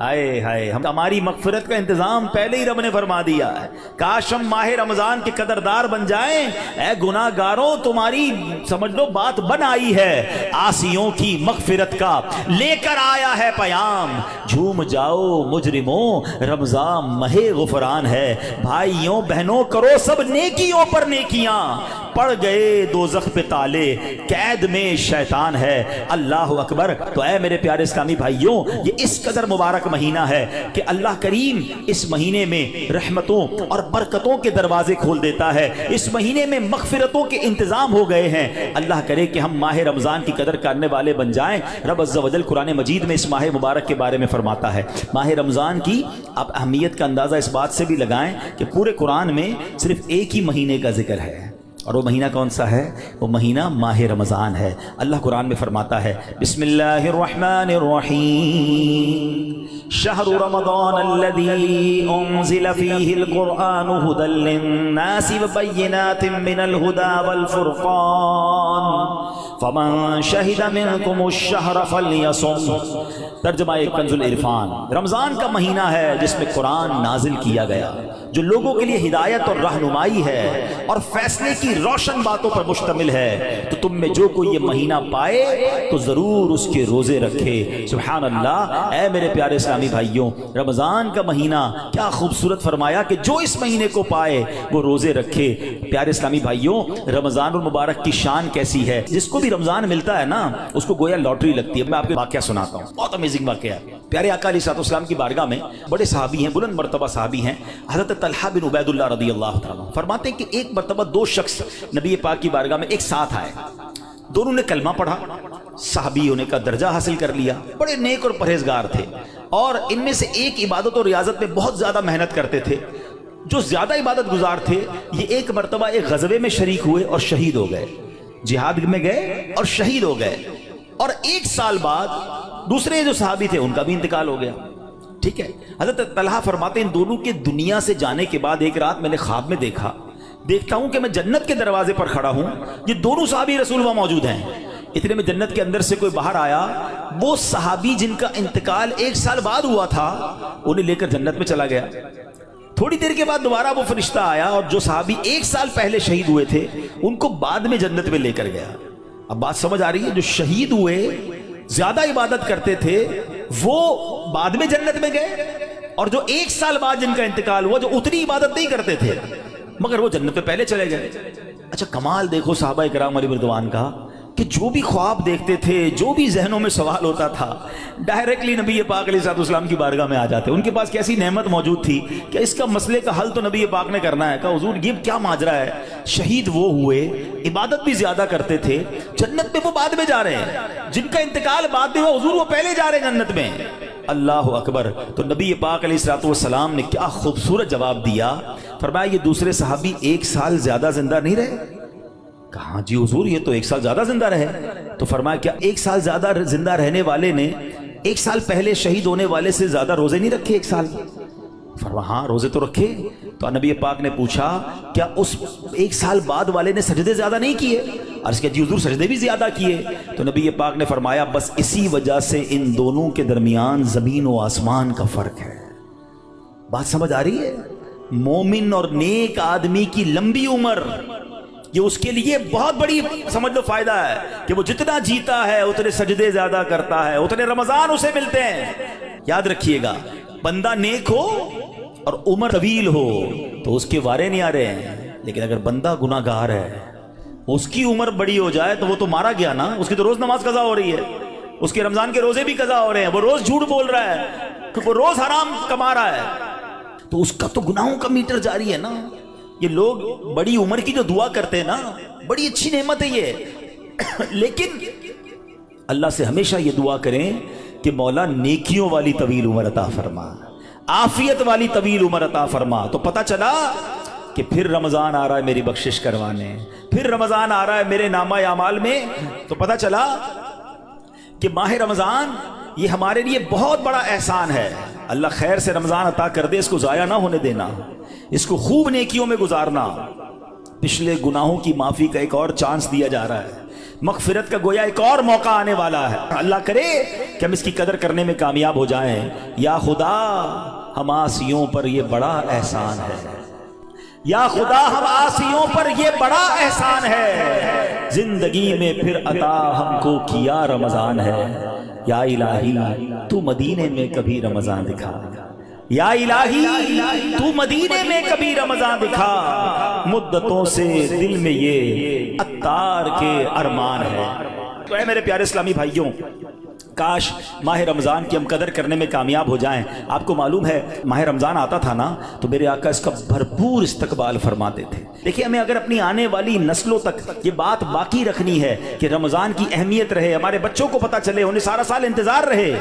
آئے ہائے، ہماری مغفرت کا انتظام پہلے ہی رب نے فرما دیا ہے۔ کاش ہم ماہ رمضان کے قدردار بن جائیں۔ اے گناہ گاروں، تمہاری سمجھ لو بات بن آئی ہے، عاصیوں کی مغفرت کا لے کر آیا ہے پیام۔ جھوم جاؤ مجرموں، رمضان ماہ غفران ہے۔ بھائیوں بہنوں کرو سب نیکیوں پر نیکیاں، پڑ گئے دوزخ پہ تالے، قید میں شیطان ہے۔ اللہ اکبر۔ تو اے میرے پیارے اسلامی بھائیوں، یہ اس قدر مبارک مہینہ ہے کہ اللہ کریم اس مہینے میں رحمتوں اور برکتوں کے دروازے کھول دیتا ہے۔ اس مہینے میں مغفرتوں کے انتظام ہو گئے ہیں۔ اللہ کرے کہ ہم ماہ رمضان کی قدر کرنے والے بن جائیں۔ رب عز و جل قرآن مجید میں اس ماہ مبارک کے بارے میں فرماتا ہے۔ ماہ رمضان کی آپ اہمیت کا اندازہ اس بات سے بھی لگائیں کہ پورے قرآن میں صرف ایک ہی مہینے کا ذکر ہے، اور وہ مہینہ کون سا ہے؟ وہ مہینہ ماہ رمضان ہے۔ اللہ قرآن میں فرماتا ہے بسم اللہ الرحمن الرحیم شہر رمضان الذی انزل فیہ القرآن ھدی للناس وبینات من الھدی والفرقان فمن شہد منکم الشہر فلیصم۔ ترجمہ کنز العرفان۔ رمضان کا مہینہ ہے جس میں قرآن نازل کیا گیا، جو لوگوں کے لیے ہدایت اور رہنمائی ہے اور فیصلے کی روشن باتوں پر مشتمل ہے۔ تو تم میں جو کوئی یہ مہینہ پائے تو ضرور اس کے روزے رکھے۔ سبحان اللہ۔ اے میرے پیارے اسلامی بھائیوں، رمضان کا مہینہ کیا خوبصورت فرمایا کہ جو اس مہینے کو پائے وہ روزے رکھے۔ پیارے اسلامی بھائیوں، رمضان المبارک کی شان کیسی ہے؟ جس کو بھی رمضان ملتا ہے نا، اس کو گویا لاٹری لگتی ہے۔ میں آپ کو واقعہ سناتا ہوں، بہت امیزنگ واقعہ ہے۔ پیارے آقا علیہ السلام کی بارگاہ میں بڑے صحابی ہیں، بلند مرتبہ صحابی ہیں، حضرت طلحہ بن عبید اللہ رضی اللہ تعالیٰ فرماتے ہیں کہ ایک مرتبہ دو شخص نبی پاک کی بارگاہ میں ایک ساتھ آئے، دونوں نے کلمہ پڑھا، صحابی ہونے کا درجہ حاصل کر لیا، بڑے نیک اور پرہیزگار تھے، اور ان میں سے ایک عبادت اور ریاضت میں بہت زیادہ محنت کرتے تھے۔ جو زیادہ عبادت گزار تھے یہ ایک مرتبہ ایک غزوے میں شریک ہوئے اور شہید ہو گئے، جہاد میں گئے اور شہید ہو گئے، اور ایک سال بعد دوسرے جو صحابی تھے ان کا بھی انتقال ہو گیا۔ ٹھیک ہے، حضرت طلحہ فرماتے ہیں ان دونوں کے دنیا سے جانے کے بعد ایک رات میں نے خواب میں دیکھتا ہوں کہ میں جنت کے دروازے پر کھڑا ہوں، یہ دونوں صحابی رسول وہاں موجود ہیں۔ اتنے میں جنت کے اندر سے کوئی باہر آیا، وہ صحابی جن کا انتقال ایک سال بعد ہوا تھا انہیں لے کر جنت میں چلا گیا۔ تھوڑی دیر کے بعد دوبارہ وہ فرشتہ آیا اور جو صحابی ایک سال پہلے شہید ہوئے تھے ان کو بعد میں جنت میں لے کر گیا۔ اب بات سمجھ آ رہی ہے؟ جو شہید ہوئے، زیادہ عبادت کرتے تھے، وہ بعد میں جنت میں گئے، اور جو ایک سال بعد جن کا انتقال ہوا، جو اتنی عبادت نہیں کرتے تھے مگر وہ جنت میں پہلے چلے گئے۔ اچھا کمال دیکھو صحابہ کرام علیہ رضوان کا کہ جو بھی خواب دیکھتے تھے، جو بھی ذہنوں میں سوال ہوتا تھا، ڈائریکٹلی نبی پاک علیہ السلام کی بارگاہ میں آ جاتے۔ ان کے پاس کیسی نعمت موجود تھی کہ اس کا مسئلے کا حل تو نبی پاک نے کرنا ہے۔ کہا حضور یہ کیا ماجرا ہے؟ شہید وہ ہوئے، عبادت بھی زیادہ کرتے تھے، جنت میں وہ بعد میں جا رہے ہیں، جن کا انتقال بعد میں ہوا حضور وہ پہلے جا رہے ہیں جنت میں۔ اللہ اکبر۔ تو نبی پاک علیہ السلام نے کیا خوبصورت جواب دیا، فرمایا یہ دوسرے صحابی ایک سال زیادہ زندہ نہیں رہے؟ کہاں جی حضور یہ تو ایک سال زیادہ زندہ رہے۔ تو فرمایا کیا ایک سال زیادہ زندہ رہنے والے نے ایک سال پہلے شہید ہونے والے سے زیادہ روزے نہیں رکھے ایک سال؟ فرمایا ہاں روزے تو رکھے۔ تو نبی پاک نے پوچھا کیا اس ایک سال بعد والے نے سجدے زیادہ نہیں کیے؟ عرض کیا جی حضور سجدے بھی زیادہ کیے۔ تو نبی پاک نے فرمایا بس اسی وجہ سے ان دونوں کے درمیان زمین و آسمان کا فرق ہے۔ بات سمجھ آ رہی ہے؟ مومن اور نیک آدمی کی لمبی عمر یہ اس کے لیے بہت بڑی سمجھ لو فائدہ ہے کہ وہ جتنا جیتا ہے اتنے سجدے زیادہ کرتا ہے، اتنے رمضان اسے ملتے ہیں۔ یاد رکھیے گا بندہ نیک ہو اور عمر طویل ہو تو اس کے وارے نہیں آ رہے ہیں، لیکن اگر بندہ گناہ گار ہے، اس کی عمر بڑی ہو جائے تو وہ تو مارا گیا نا، اس کی تو روز نماز قضا ہو رہی ہے، اس کے رمضان کے روزے بھی قضا ہو رہے ہیں، وہ روز جھوٹ بول رہا ہے، وہ روز حرام کما رہا ہے، تو اس کا تو گناہوں کا میٹر جاری ہے نا۔ یہ لوگ بڑی عمر کی جو دعا کرتے ہیں نا، بڑی اچھی نعمت ہے یہ، لیکن اللہ سے ہمیشہ یہ دعا کریں کہ مولا نیکیوں والی طویل عمر عطا فرما، عافیت والی طویل عمر عطا فرما۔ تو پتہ چلا کہ پھر رمضان آ رہا ہے میری بخشش کروانے، پھر رمضان آ رہا ہے میرے نامہ اعمال میں۔ تو پتہ چلا کہ ماہ رمضان یہ ہمارے لیے بہت بڑا احسان ہے۔ اللہ خیر سے رمضان عطا کر دے، اس کو ضائع نہ ہونے دینا، اس کو خوب نیکیوں میں گزارنا۔ پچھلے گناہوں کی معافی کا ایک اور چانس دیا جا رہا ہے، مغفرت کا گویا ایک اور موقع آنے والا ہے. اللہ کرے کہ ہم اس کی قدر کرنے میں کامیاب ہو جائیں. یا خدا ہم عاصیوں پر یہ بڑا احسان ہے، یا خدا ہم عاصیوں پر یہ بڑا احسان ہے، زندگی میں پھر عطا ہم کو کیا رمضان ہے. یا الہی تو مدینے میں کبھی رمضان دکھا، یا الہی تو مدینے میں کبھی رمضان دکھا، مدتوں سے دل میں یہ عطار کے ارمان ہے. تو اے میرے پیارے اسلامی بھائیوں، کاش ماہ رمضان کی ہم قدر کرنے میں کامیاب ہو جائیں. آپ کو معلوم ہے ماہ رمضان آتا تھا نا تو میرے آقا اس کا بھرپور استقبال فرماتے تھے. دیکھیں ہمیں اگر اپنی آنے والی نسلوں تک یہ بات باقی رکھنی ہے کہ رمضان کی اہمیت رہے، ہمارے بچوں کو پتہ چلے، انہیں سارا سال انتظار رہے،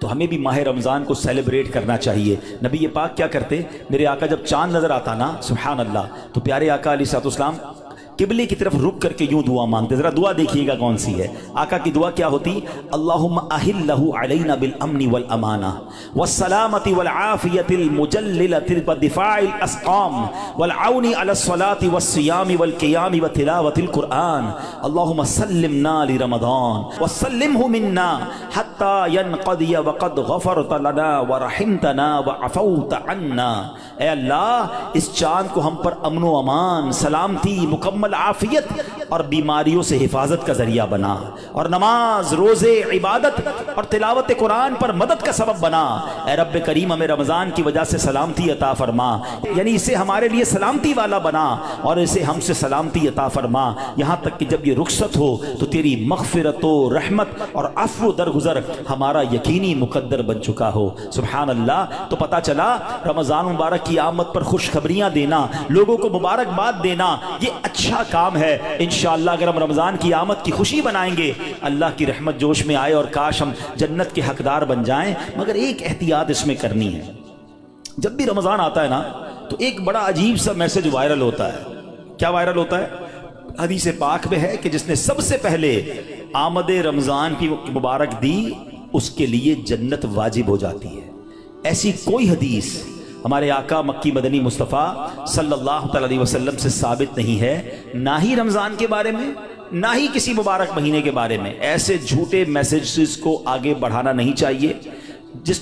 تو ہمیں بھی ماہ رمضان کو سیلیبریٹ کرنا چاہیے. نبی پاک کیا کرتے، میرے آقا جب چاند نظر آتا نا سبحان اللہ، تو پیارے آقا علیہ الصلوۃ والسلام قبلے کی طرف رک کر کے یوں دعا مانگتے. ذرا دعا دیکھیے گا کون سی ہے. آقا کی دعا کیا ہوتی، اللہم احلہ علینا بالامن والامانہ والسلامۃ والعافیۃ المجللۃ ودفاع الاسقام والعون علی الصلاۃ والصیام والقیام وتلاوۃ القرآن. اللہم سلمنا لرمضان وسلمہ منا حتی ینقضی وقد غفرت لنا ورحمتنا وعفوت عنا. اے اللہ اس چاند کو ہم پر امن و امان، سلامتی، مکمل عافیت اور بیماریوں سے حفاظت کا ذریعہ بنا، اور نماز، روزے، عبادت اور تلاوت قرآن پر مدد کا سبب بنا. اے رب کریم ہمیں رمضان کی وجہ سے سلامتی عطا فرما، یعنی اسے ہمارے لیے سلامتی والا بنا اور اسے ہم سے سلامتی عطا فرما، یہاں تک کہ جب یہ رخصت ہو تو تیری مغفرت و رحمت اور عفو درگزر ہمارا یقینی مقدر بن چکا ہو. سبحان اللہ. تو پتہ چلا رمضان مبارک کی آمد پر خوشخبریاں دینا، لوگوں کو مبارکباد دینا، یہ اچھا کام ہے. انشاءاللہ اگر ہم رمضان کی آمد کی خوشی بنائیں گے، اللہ کی رحمت جوش میں آئے اور کاش ہم جنت کے حقدار بن جائیں. مگر ایک احتیاط اس میں کرنی ہے. جب بھی رمضان آتا ہے نا تو ایک بڑا عجیب سا میسج وائرل ہوتا ہے. کیا وائرل ہوتا ہے؟ حدیث پاک میں ہے کہ جس نے سب سے پہلے آمد رمضان کی مبارک دی اس کے لیے جنت واجب ہو جاتی ہے. ایسی کوئی حدیث ہمارے آقا مکی مدنی مصطفیٰ صلی اللہ علیہ وسلم سے ثابت نہیں ہے، نہ ہی رمضان کے بارے میں، نہ ہی کسی مبارک مہینے کے بارے میں. ایسے جھوٹے میسیجز کو آگے بڑھانا نہیں چاہیے.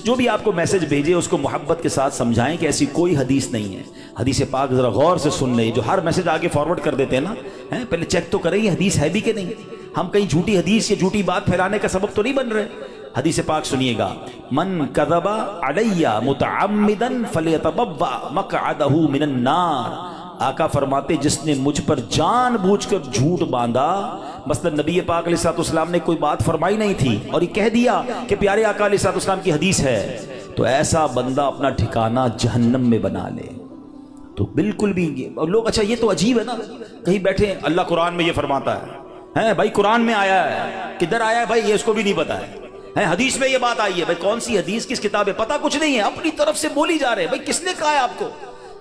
جو بھی آپ کو میسج بھیجے اس کو محبت کے ساتھ سمجھائیں کہ ایسی کوئی حدیث نہیں ہے. حدیث پاک ذرا غور سے سن لیں. جو ہر میسج آگے فارورڈ کر دیتے ہیں نا، پہلے چیک تو کریں یہ حدیث ہے بھی کہ نہیں. ہم کہیں جھوٹی حدیث یا جھوٹی بات پھیلانے کا سبب تو نہیں بن رہے. حدیث پاک سنیے گا، من کذب علی متعمدا فلیتبوأ مقعدہ من النار. آقا فرماتے جس نے مجھ پر جان بوجھ کر جھوٹ باندھا، مثلا نبی پاک علیہ الصلوۃ والسلام نے کوئی بات فرمائی نہیں تھی اور یہ کہہ دیا کہ پیارے آقا علیہ الصلوۃ والسلام کی حدیث ہے، تو ایسا بندہ اپنا ٹھکانہ جہنم میں بنا لے. تو بالکل بھی لوگ اچھا یہ تو عجیب ہے نا، کہیں بیٹھے اللہ قرآن میں یہ فرماتا ہے بھائی، قرآن میں آیا ہے، کدھر آیا ہے بھائی یہ اس کو بھی نہیں پتا ہے. حدیث میں یہ بات آئی ہے، بھائی کون سی حدیث کس کتاب ہے پتہ کچھ نہیں ہے، اپنی طرف سے بولی جا رہے ہیں. بھائی کس نے کہا ہے آپ کو؟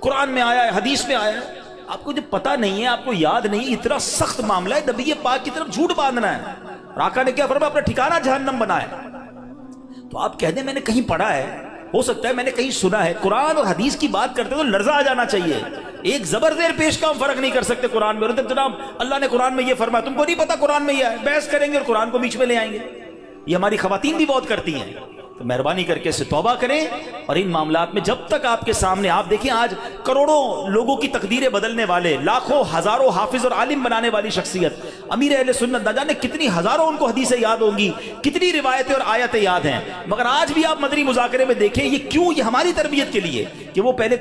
قرآن میں آیا ہے، حدیث میں آیا ہے. آپ کو جب پتہ نہیں ہے، آپ کو یاد نہیں، اتنا سخت معاملہ ہے نبی پاک کی طرف جھوٹ باندھنا ہے. اور آقا نے کیا فرمایا؟ اپنا ٹھکانہ جہنم بنائے. تو آپ کہہ دیں میں نے کہیں پڑھا ہے، ہو سکتا ہے میں نے کہیں سنا ہے. قرآن اور حدیث کی بات کرتے تو لرزہ آ جانا چاہیے. ایک زبر زیر پیش کا ہم فرق نہیں کر سکتے قرآن میں. اور جناب اللہ نے قرآن میں یہ فرمایا، تم کو نہیں پتا قرآن میں یہ ہے، بحث کریں گے اور قرآن کو بیچ میں لے آئیں گے. یہ ہماری خواتین بھی بہت کرتی ہیں. تو مہربانی کر کے اس سے توبہ کریں اور ان معاملات میں جب تک آپ کے سامنے، آپ دیکھیں آج کروڑوں لوگوں کی تقدیریں بدلنے والے، لاکھوں ہزاروں حافظ اور عالم بنانے والی شخصیت امیر اہل سنت، نہ جانے کتنی ہزاروں ان کو حدیثیں یاد ہوں گی، کتنی روایتیں اور آیتیں یاد ہیں. مگر آج بھی آپ مدنی مذاکرے میں دیکھیں یہ کیوں، یہ ہماری تربیت کے لیے کہ وہ پہلے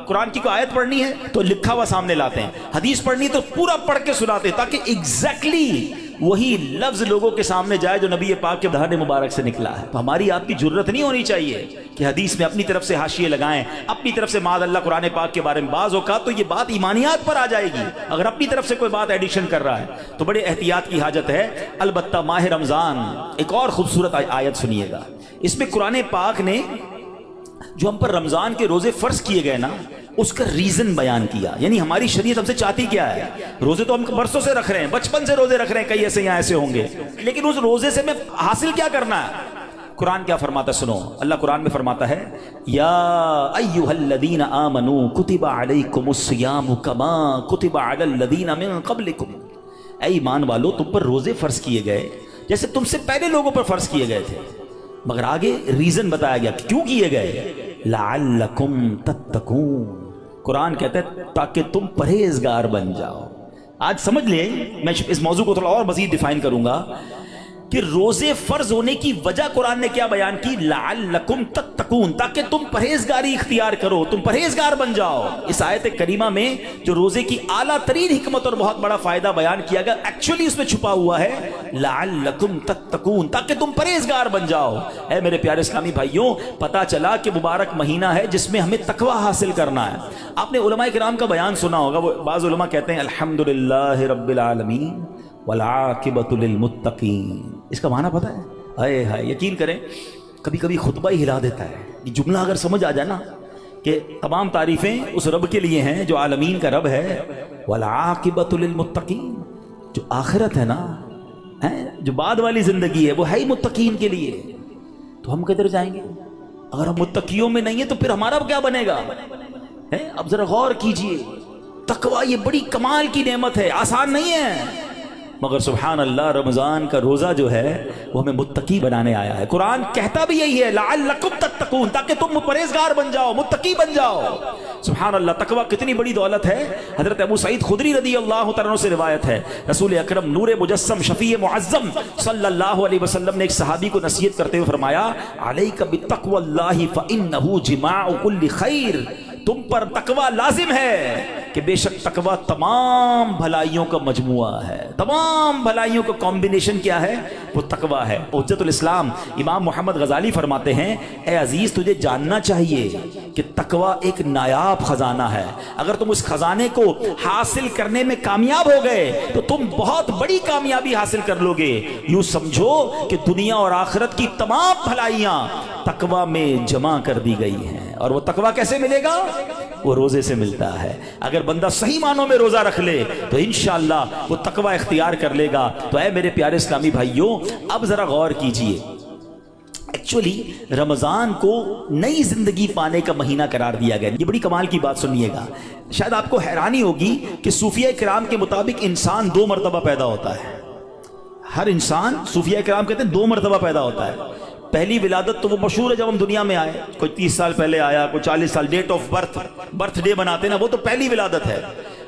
قرآن کی کوئی آیت پڑھنی ہے تو لکھا ہوا سامنے لاتے ہیں، حدیث پڑھنی ہے تو پورا پڑھ کے سناتے ہیں تاکہ ایگزیکٹلی وہی لفظ لوگوں کے سامنے جائے جو نبی پاک کے دہان مبارک سے نکلا ہے. تو ہماری آپ کی جرت نہیں ہونی چاہیے کہ حدیث میں اپنی طرف سے حاشیے لگائیں، اپنی طرف سے معاذ اللہ قرآن پاک کے بارے میں. بعض اوقات تو یہ بات ایمانیات پر آ جائے گی اگر اپنی طرف سے کوئی بات ایڈیشن کر رہا ہے، تو بڑے احتیاط کی حاجت ہے. البتہ ماہ رمضان ایک اور خوبصورت آیت سنیے گا. اس میں قرآن پاک نے جو ہم پر رمضان کے روزے فرض کیے گئے نا اس کا ریزن بیان کیا. یعنی ہماری شریعت ہم سے چاہتی کیا ہے؟ روزے تو ہم برسوں سے رکھ رہے ہیں، بچپن سے روزے رکھ رہے ہیں، کئی ایسے یہاں ایسے ہوں گے، لیکن اس روزے سے میں حاصل کیا کرنا ہے؟ قرآن کیا فرماتا ہے سنو. اللہ قرآن میں فرماتا ہے یا ایھا الذین آمنوا کتب علیکم الصیام کما کتب علی الذین من قبلکم. اے ایمان والو تم پر روزے فرض کیے گئے جیسے تم سے پہلے لوگوں پر فرض کیے گئے تھے، مگر آگے ریزن بتایا گیا کیوں کیے گئے، لعلکم تتقون، قرآن کہتا ہے تاکہ تم پرہیزگار بن جاؤ۔ آج سمجھ لیں، میں اس موضوع کو تھوڑا اور مزید ڈیفائن کروں گا کہ روزے فرض ہونے کی وجہ قرآن نے کیا بیان کی، لعلکم تتقون، تاکہ تم پرہیزگاری اختیار کرو، تم پرہیزگار بن جاؤ۔ اس آیت کریمہ میں جو روزے کی اعلیٰ ترین حکمت اور بہت بڑا فائدہ بیان کیا گیا، ایکچولی اس میں چھپا ہوا ہے لعلکم تتقون، تاکہ تم پرہیزگار بن جاؤ۔ اے میرے پیارے اسلامی بھائیوں، پتہ چلا کہ مبارک مہینہ ہے جس میں ہمیں تقوی حاصل کرنا ہے۔ آپ نے علماء کرام کا بیان سنا ہوگا، وہ بعض علماء کہتے ہیں الحمدللہ رب العالمین والعاقبۃ للمتقین، اس کا معنی پتہ ہے؟ ہائے ہائے، یقین کریں کبھی کبھی خطبہ ہی ہلا دیتا ہے یہ جملہ اگر سمجھ آ جائے نا کہ تمام تعریفیں اس رب کے لیے ہیں جو عالمین کا رب ہے، والعاقبۃ للمتقین، جو آخرت ہے نا، جو بعد والی زندگی ہے وہ ہے ہی متقین کے لیے، تو ہم کدھر جائیں گے؟ اگر ہم متقیوں میں نہیں ہیں تو پھر ہمارا کیا بنے گا؟ اب ذرا غور کیجئے، تقوی یہ بڑی کمال کی نعمت ہے، آسان نہیں ہے، مگر سبحان اللہ رمضان کا روزہ جو ہے وہ ہمیں متقی بنانے آیا ہے۔ قرآن کہتا بھی یہی ہے لعلکم تتقون، تاکہ تم پرہیزگار بن جاؤ، متقی بن جاؤ۔ سبحان اللہ، تقوی کتنی بڑی دولت ہے۔ حضرت ابو سعید خدری رضی اللہ تعالیٰ عنہ سے روایت ہے، رسول اکرم نور مجسم شفیع معظم صلی اللہ علیہ وسلم نے ایک صحابی کو نصیحت کرتے ہوئے فرمایا علیک بتقوی اللہ فانہ جماع کل خیر، تم پر تقوی لازم ہے کہ بے شک تقوی تمام بھلائیوں کا مجموعہ ہے، تمام بھلائیوں کا کمبینیشن کیا ہے؟ وہ تقوی ہے۔ حجت الاسلام امام محمد غزالی فرماتے ہیں اے عزیز تجھے جاننا چاہیے کہ تقوی ایک نایاب خزانہ ہے، اگر تم اس خزانے کو حاصل کرنے میں کامیاب ہو گئے تو تم بہت بڑی کامیابی حاصل کر لو گے۔ یوں سمجھو کہ دنیا اور آخرت کی تمام بھلائیاں تقوی میں جمع کر دی گئی ہیں۔ اور وہ تقوی کیسے ملے گا؟ وہ روزے سے ملتا ہے۔ اگر بندہ صحیح معنوں میں روزہ رکھ لے تو انشاءاللہ وہ تقوی اختیار کر لے گا۔ تو اے میرے پیارے اسلامی بھائیوں، اب ذرا غور کیجئے، ایکچولی رمضان کو نئی زندگی پانے کا مہینہ قرار دیا گیا۔ یہ بڑی کمال کی بات سنیے گا، شاید آپ کو حیرانی ہوگی کہ صوفیہ کرام کے مطابق انسان 2 مرتبہ پیدا ہوتا ہے۔ ہر انسان، صوفیہ کرام کہتے ہیں 2 مرتبہ پیدا ہوتا ہے۔ پہلی ولادت تو وہ مشہور ہے جب ہم دنیا میں آئے، کوئی 30 سال پہلے آیا، کوئی 40 سال، ڈیٹ آف برتھ ڈے بناتے نا، وہ تو پہلی ولادت ہے۔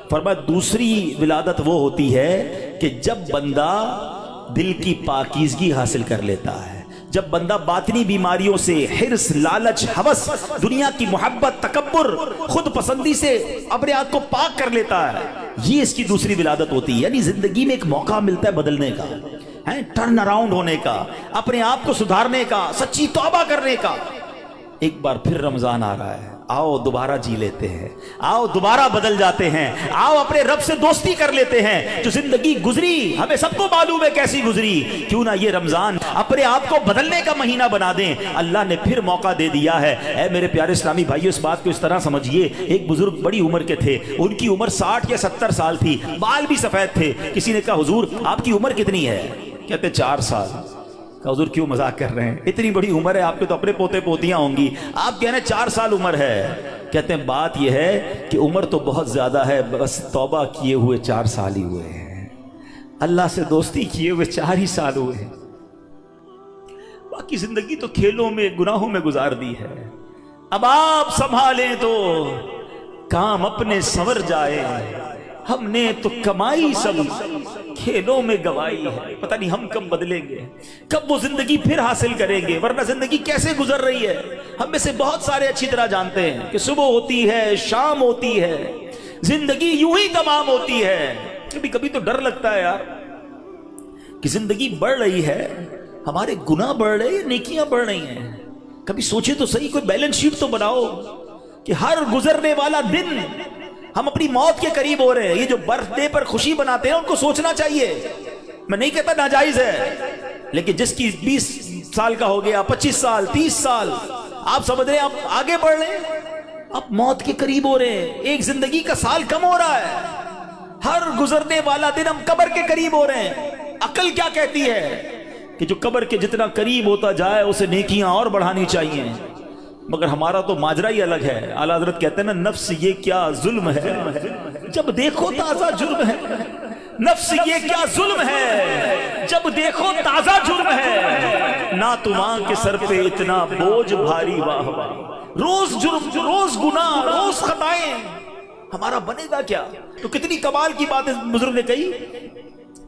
فرمایا دوسری ولادت وہ ہوتی ہے کہ جب بندہ دل کی پاکیزگی حاصل کر لیتا ہے، جب بندہ باطنی بیماریوں سے، حرص، لالچ، ہوس، دنیا کی محبت، تکبر، خود پسندی سے اپنے آپ کو پاک کر لیتا ہے، یہ اس کی دوسری ولادت ہوتی ہے۔ یعنی زندگی میں ایک موقع ملتا ہے بدلنے کا، ٹرن اراؤنڈ ہونے کا، اپنے آپ کو سدھارنے کا، سچی توبہ کرنے کا۔ ایک بار پھر رمضان آ رہا ہے، آؤ دوبارہ جی لیتے ہیں، آؤ دوبارہ بدل جاتے ہیں، آؤ اپنے رب سے دوستی کر لیتے ہیں۔ جو زندگی گزری ہمیں سب کو معلوم ہے کیسی گزری، کیوں نہ یہ رمضان اپنے آپ کو بدلنے کا مہینہ بنا دیں۔ اللہ نے پھر موقع دے دیا ہے۔ اے میرے پیارے اسلامی بھائیو، اس بات کو اس طرح سمجھیے، ایک بزرگ بڑی عمر کے تھے، ان کی عمر 60 یا 70 سال تھی، بال بھی سفید تھے۔ کسی نے کہا حضور آپ کی عمر کتنی ہے؟ کہتے 4 سال۔ کہ حضور کیوں مذاق کر رہے ہیں، اتنی بڑی عمر ہے، آپ کے تو اپنے پوتے پوتیاں ہوں گی، آپ کہہ رہے ہیں 4 سال عمر ہے۔ کہتے ہیں بات یہ ہے کہ عمر تو بہت زیادہ ہے، بس توبہ کیے ہوئے 4 سال ہی ہوئے ہیں، اللہ سے دوستی کیے ہوئے 4 ہی سال ہوئے ہیں، باقی زندگی تو کھیلوں میں، گناہوں میں گزار دی ہے۔ اب آپ سنبھالیں تو کام اپنے سنور جائے، ہم نے تو کمائی سب کھیلوں میں گوائی ہے، پتہ نہیں ہم کب بدلیں گے، کب وہ زندگی پھر حاصل کریں گے، ورنہ زندگی کیسے گزر رہی ہے۔ ہم میں سے بہت سارے اچھی طرح جانتے ہیں کہ صبح ہوتی ہے، شام ہوتی ہے، زندگی یوں ہی تمام ہوتی ہے۔ کبھی کبھی تو ڈر لگتا ہے یار کہ زندگی بڑھ رہی ہے، ہمارے گناہ بڑھ رہے ہیں، نیکیاں بڑھ رہی ہیں۔ کبھی سوچے تو صحیح، کوئی بیلنس شیٹ تو بناؤ کہ ہر گزرنے والا دن ہم اپنی موت کے قریب ہو رہے ہیں۔ یہ جو برتھ ڈے پر خوشی مناتے ہیں ان کو سوچنا چاہیے، میں نہیں کہتا ناجائز ہے، لیکن جس کی 20 سال کا ہو گیا، 25 سال، 30 سال، آپ سمجھ رہے ہیں آپ آگے بڑھ رہے ہیں، آپ موت کے قریب ہو رہے ہیں، ایک زندگی کا سال کم ہو رہا ہے، ہر گزرنے والا دن ہم قبر کے قریب ہو رہے ہیں۔ عقل کیا کہتی ہے کہ جو قبر کے جتنا قریب ہوتا جائے اسے نیکیاں اور بڑھانی چاہیے، مگر ہمارا تو ماجرا ہی الگ ہے۔ اعلیٰ حضرت کہتے ہیں نا، نفس یہ کیا ظلم ہے، جب دیکھو تازہ جرم ہے۔ نفس یہ کیا ظلم ہے، جب دیکھو تازہ جرم ہے، نہ تمہاں کے سر پہ اتنا بوجھ بھاری واہ واہ، روز جرم، روز گناہ، روز خطائیں، ہمارا بنے گا کیا؟ تو کتنی کمال کی بات اس بزرگ نے کہی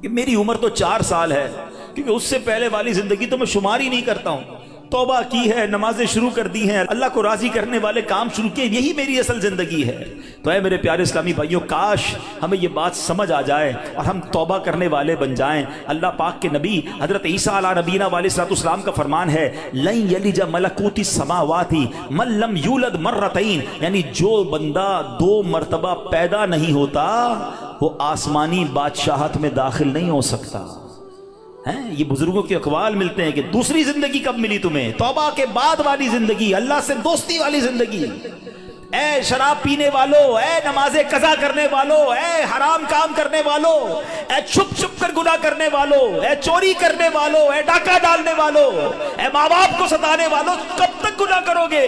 کہ میری عمر تو 4 سال ہے، کیونکہ اس سے پہلے والی زندگی تو میں شمار ہی نہیں کرتا ہوں، توبہ کی ہے، نمازیں شروع کر دی ہیں، اللہ کو راضی کرنے والے کام شروع کیے، یہی میری اصل زندگی ہے۔ تو اے میرے پیارے اسلامی بھائیوں، کاش ہمیں یہ بات سمجھ آ جائے اور ہم توبہ کرنے والے بن جائیں۔ اللہ پاک کے نبی حضرت عیسیٰ علیہ نبینا علیہ الصلوۃ والسلام کا فرمان ہے، لن یلج ملکوت السماوات من لم یولد مرتین، یعنی جو بندہ 2 مرتبہ پیدا نہیں ہوتا وہ آسمانی بادشاہت میں داخل نہیں ہو سکتا۔ یہ بزرگوں کے اقوال ملتے ہیں کہ دوسری زندگی کب ملی تمہیں؟ توبہ کے بعد والی زندگی، اللہ سے دوستی والی زندگی۔ اے شراب پینے والو، اے نماز قضا کرنے والو، اے حرام کام کرنے والو، اے چھپ چھپ کر گناہ کرنے والو، اے چوری کرنے والو، اے ڈاکہ ڈالنے والو، اے ماں باپ کو ستانے والو، کب تک گناہ کرو گے؟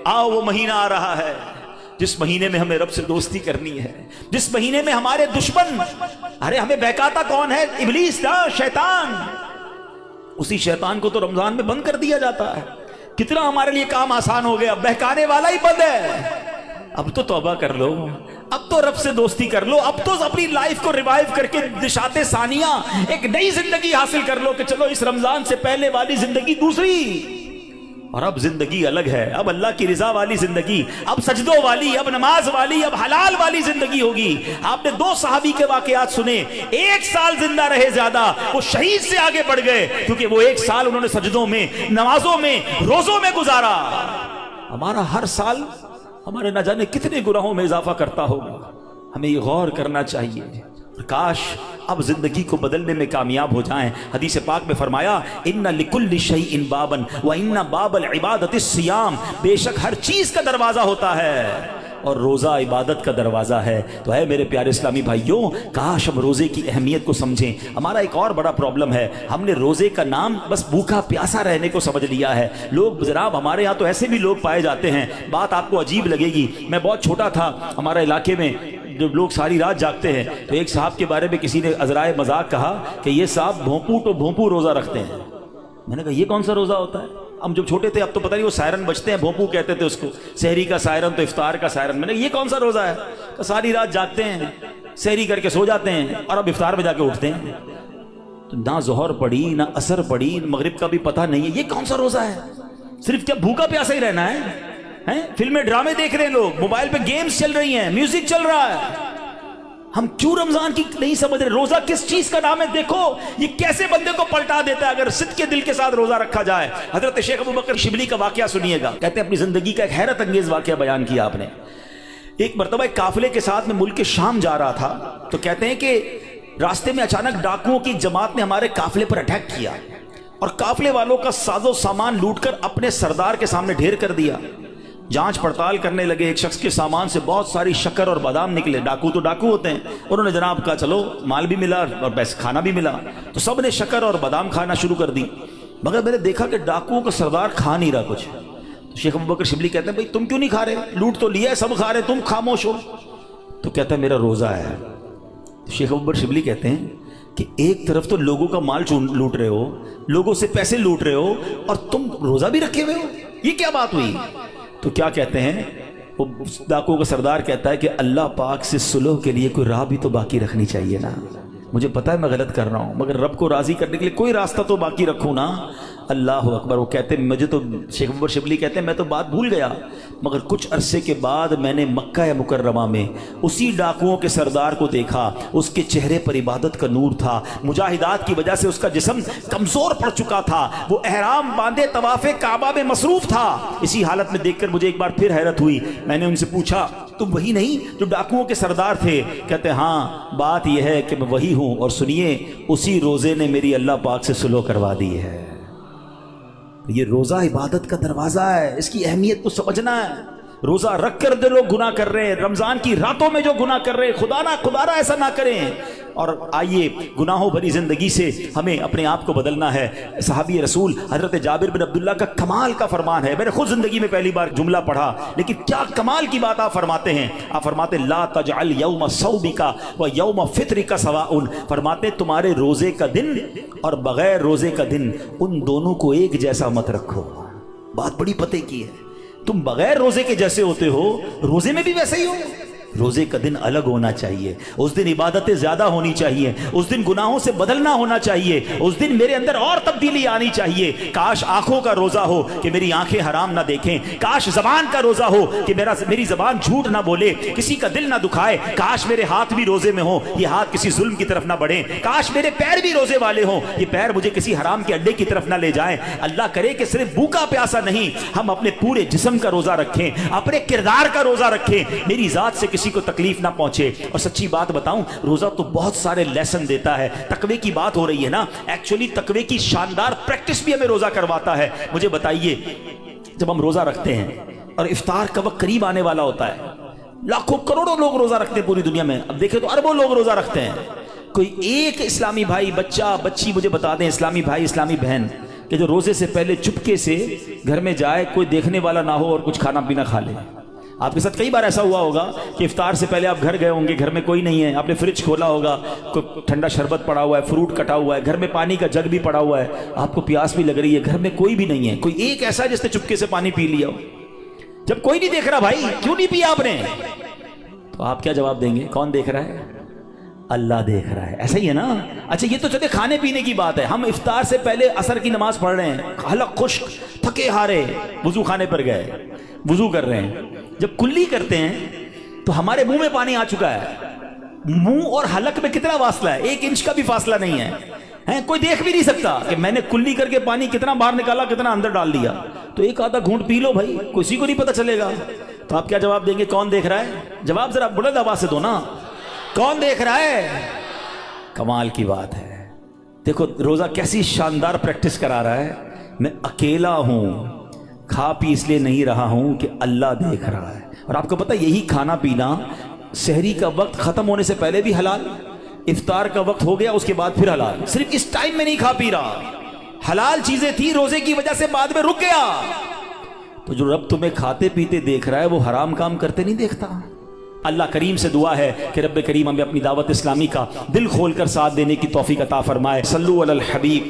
آؤ وہ مہینہ آ رہا ہے جس مہینے میں ہمیں رب سے دوستی کرنی ہے، جس مہینے میں ہمارے دشمن، ارے ہمیں بہکاتا کون ہے؟ ابلیس نا، شیطان۔ اسی شیطان کو تو رمضان میں بند کر دیا جاتا ہے۔ کتنا ہمارے لیے کام آسان ہو گیا، بہکانے والا ہی بند ہے۔ اب تو توبہ کر لو، اب تو رب سے دوستی کر لو، اب تو اپنی لائف کو ریوائیو کر کے نشاط ثانیہ ایک نئی زندگی حاصل کر لو کہ چلو اس رمضان سے پہلے والی زندگی دوسری، اور اب زندگی الگ ہے، اب اللہ کی رضا والی زندگی، اب سجدوں والی، اب نماز والی، اب حلال والی زندگی ہوگی۔ آپ نے 2 صحابی کے واقعات سنے، 1 سال زندہ رہے زیادہ، وہ شہید سے آگے بڑھ گئے کیونکہ وہ 1 سال انہوں نے سجدوں میں، نمازوں میں، روزوں میں گزارا۔ ہمارا ہر سال ہمارے نہ جانے کتنے گناہوں میں اضافہ کرتا ہوگا، ہمیں یہ غور کرنا چاہیے۔ کاش اب زندگی کو بدلنے میں کامیاب ہو جائیں۔ حدیث پاک میں فرمایا، ان لکل شیء بابا وان باب العبادۃ الصیام، بے شک ہر چیز کا دروازہ ہوتا ہے اور روزہ عبادت کا دروازہ ہے۔ تو اے میرے پیارے اسلامی بھائیوں، کاش ہم روزے کی اہمیت کو سمجھیں۔ ہمارا ایک اور بڑا پرابلم ہے، ہم نے روزے کا نام بس بھوکا پیاسا رہنے کو سمجھ لیا ہے۔ لوگ جناب، ہمارے یہاں تو ایسے بھی لوگ پائے جاتے ہیں، بات آپ کو عجیب لگے گی۔ میں بہت چھوٹا تھا، ہمارے علاقے میں جب لوگ ساری رات جاگتے ہیں تو ایک صاحب کے بارے میں کسی نے عذرائے مذاق کہا کہ یہ صاحب بھونپو تو بھونپو روزہ رکھتے ہیں۔ میں نے کہا یہ کون سا روزہ ہوتا ہے؟ ہم جب چھوٹے تھے، اب تو پتہ نہیں وہ سائرن بجتے ہیں، بھونپو کہتے تھے اس کو، سحری کا سائرن تو افطار کا سائرن۔ میں نے کہا یہ کون سا روزہ ہے؟ کہ ساری رات جاگتے ہیں، سحری کر کے سو جاتے ہیں اور اب افطار میں جا کے اٹھتے ہیں۔ تو نہ ظہر پڑی، نہ عصر پڑی، مغرب کا بھی پتہ نہیں ہے، یہ کون سا روزہ ہے؟ صرف کیا بھوکا پیاسا ہی رہنا ہے؟ فلمیں ڈرامے دیکھ رہے ہیں لوگ، موبائل پہ گیمز چل رہی ہیں، میوزک چل رہا ہے، ہم کیوں رمضان کی نہیں سمجھ رہے؟ روزہ کس چیز کا نام ہے؟ دیکھو یہ کیسے بندے کو پلٹا دیتا ہے اگر صدق کے دل کے ساتھ روزہ رکھا جائے۔ حضرت شیخ ابو بکر شبلی کا واقعہ سنیے گا، کہتے ہیں اپنی زندگی کا ایک حیرت انگیز واقعہ بیان کیا آپ نے۔ ایک مرتبہ ایک قافلے کے ساتھ میں ملک شام جا رہا تھا، تو کہتے ہیں کہ راستے میں اچانک ڈاکوؤں کی جماعت نے ہمارے قافلے پر اٹیک کیا اور قافلے والوں کا ساز و سامان لوٹ کر اپنے سردار کے سامنے ڈھیر کر دیا۔ جانچ پڑتال کرنے لگے، ایک شخص کے سامان سے بہت ساری شکر اور بادام نکلے۔ ڈاکو تو ڈاکو ہوتے ہیں، انہوں نے جناب کہا چلو مال بھی ملا اور پیسے کھانا بھی ملا، تو سب نے شکر اور بادام کھانا شروع کر دی، مگر میں نے دیکھا کہ ڈاکوؤں کا سردار کھا نہیں رہا کچھ۔ تو شیخ ابو بکر شبلی کہتے ہیں بھائی تم کیوں نہیں کھا رہے؟ لوٹ تو لیا ہے، سب کھا رہے، تم خاموش ہو۔ تو کہتا ہے میرا روزہ ہے۔ تو شیخ ابو بکر شبلی کہتے ہیں کہ ایک طرف تو لوگوں کا مال لوٹ رہے ہو، لوگوں سے پیسے لوٹ رہے ہو، اور تم روزہ بھی رکھے ہوئے ہو، یہ کیا بات ہوئی؟ تو کیا کہتے ہیں وہ ڈاکو کا سردار کہتا ہے کہ اللہ پاک سے صلح کے لیے کوئی راہ بھی تو باقی رکھنی چاہیے نا۔ مجھے پتا ہے میں غلط کر رہا ہوں، مگر رب کو راضی کرنے کے لیے کوئی راستہ تو باقی رکھوں نا۔ اللہ اکبر۔ وہ کہتے ہیں مجھے تو، شیخ ابو بکر شبلی کہتے ہیں میں تو بات بھول گیا، مگر کچھ عرصے کے بعد میں نے مکہ مکرمہ میں اسی ڈاکوؤں کے سردار کو دیکھا، اس کے چہرے پر عبادت کا نور تھا، مجاہدات کی وجہ سے اس کا جسم کمزور پڑ چکا تھا، وہ احرام باندھے طواف کعبہ میں مصروف تھا۔ اسی حالت میں دیکھ کر مجھے ایک بار پھر حیرت ہوئی، میں نے ان سے پوچھا تم وہی نہیں جو ڈاکوؤں کے سردار تھے؟ کہتے ہاں بات یہ ہے کہ میں وہی ہوں، اور سنیے اسی روزے نے میری اللہ پاک سے صلح کروا دی ہے۔ یہ روزہ عبادت کا دروازہ ہے، اس کی اہمیت کو سمجھنا ہے۔ روزہ رکھ کر دے لوگ گناہ کر رہے ہیں، رمضان کی راتوں میں جو گناہ کر رہے ہیں، خدا نہ ایسا نہ کریں۔ اور آئیے گناہوں بھری زندگی سے ہمیں اپنے آپ کو بدلنا ہے۔ صحابی رسول حضرت جابر بن عبداللہ کا کمال کا فرمان ہے، میں نے خود زندگی میں پہلی بار جملہ پڑھا، لیکن کیا کمال کی بات آپ فرماتے ہیں۔ آپ فرماتے لا تجعل یوم صومک و یوم فطرک سواء، فرماتے تمہارے روزے کا دن اور بغیر روزے کا دن ان دونوں کو ایک جیسا مت رکھو۔ بات بڑی پتے کی ہے، تم بغیر روزے کے جیسے ہوتے ہو روزے میں بھی ویسے ہی ہو۔ روزے کا دن الگ ہونا چاہیے، اس دن عبادتیں زیادہ ہونی چاہیے، اس دن گناہوں سے بدلنا ہونا چاہیے، اس دن میرے اندر اور تبدیلی آنی چاہیے۔ کاش آنکھوں کا روزہ ہو کہ میری آنکھیں حرام نہ دیکھیں، کاش زبان کا روزہ ہو کہ میری زبان جھوٹ نہ بولے، کسی کا دل نہ دکھائے، کاش میرے ہاتھ بھی روزے میں ہوں، یہ ہاتھ کسی ظلم کی طرف نہ بڑھیں، کاش میرے پیر بھی روزے والے ہوں، یہ پیر مجھے کسی حرام کے اڈے کی طرف نہ لے جائیں۔ اللہ کرے کہ صرف بھوکا پیاسا نہیں، ہم اپنے پورے جسم کا روزہ رکھیں، اپنے کردار کا روزہ رکھیں، میری ذات سے کسی کو تکلیف نہ پہنچے۔ اور سچی بات بتاؤں، روزہ تو بہت سارے لیسن دیتا ہے۔ تقوی کی بات ہو رہی ہے نا، ایکچولی تقوی کی شاندار پریکٹس بھی ہمیں روزہ کرواتا ہے۔ مجھے بتائیے، جب ہم روزہ رکھتے ہیں اور افطار کا وقت قریب آنے والا ہوتا ہے، لاکھوں کروڑوں لوگ روزہ رکھتے ہیں پوری دنیا میں، اب دیکھیں تو اربوں لوگ روزہ رکھتے ہیں، کوئی ایک اسلامی بھائی، بچہ بچی مجھے بتا دیں، اسلامی بھائی اسلامی بہن کہ جو روزے سے پہلے چپکے سے گھر میں جائے، کوئی دیکھنے والا نہ ہو اور کچھ کھانا پینا کھا لے۔ آپ کے ساتھ کئی بار ایسا ہوا ہوگا کہ افطار سے پہلے آپ گھر گئے ہوں گے، گھر میں کوئی نہیں ہے، آپ نے فریج کھولا ہوگا، کوئی ٹھنڈا شربت پڑا ہوا ہے، فروٹ کٹا ہوا ہے، گھر میں پانی کا جگ بھی پڑا ہوا ہے، آپ کو پیاس بھی لگ رہی ہے، گھر میں کوئی بھی نہیں ہے، کوئی ایک ایسا جس نے چپکے سے پانی پی لیا ہو۔ جب کوئی نہیں دیکھ رہا، بھائی کیوں نہیں پیا آپ نے، تو آپ کیا جواب دیں گے؟ کون دیکھ رہا ہے؟ اللہ دیکھ رہا ہے، ایسا ہی ہے نا۔ اچھا یہ تو چلے کھانے پینے کی بات ہے، ہم افطار سے پہلے عصر کی نماز پڑھ رہے ہیں، حلق خشک، تھکے ہارے، وضو خانے پر گئے، وضو کر رہے ہیں، جب کلی کرتے ہیں تو ہمارے منہ میں پانی آ چکا ہے، منہ اور حلق میں کتنا فاصلہ ہے؟ 1 انچ کا بھی فاصلہ نہیں ہے، کوئی دیکھ بھی نہیں سکتا کہ میں نے کلی کر کے پانی کتنا باہر نکالا، کتنا اندر ڈال دیا، تو ایک آدھا گھونٹ پی لو بھائی، کسی کو نہیں پتہ چلے گا۔ تو آپ کیا جواب دیں گے؟ کون دیکھ رہا ہے؟ جواب ذرا بلند آواز سے دو نا، کون دیکھ رہا ہے؟ کمال کی بات ہے۔ دیکھو روزہ کیسی شاندار پریکٹس کرا رہا ہے، میں اکیلا ہوں، کھا پی اس لیے نہیں رہا ہوں کہ اللہ دیکھ رہا ہے۔ اور آپ کو پتہ یہی کھانا پینا سحری کا وقت ختم ہونے سے پہلے بھی حلال، افطار کا وقت ہو گیا اس کے بعد پھر حلال، صرف اس ٹائم میں نہیں کھا پی رہا، حلال چیزیں تھی روزے کی وجہ سے بعد میں رک گیا۔ تو جو رب تمہیں کھاتے پیتے دیکھ رہا ہے وہ حرام کام کرتے نہیں دیکھتا۔ اللہ کریم سے دعا ہے کہ رب کریم ہمیں اپنی دعوت اسلامی کا دل کھول کر ساتھ دینے کی توفیق عطا فرمائے۔ صلو علی الحبیب۔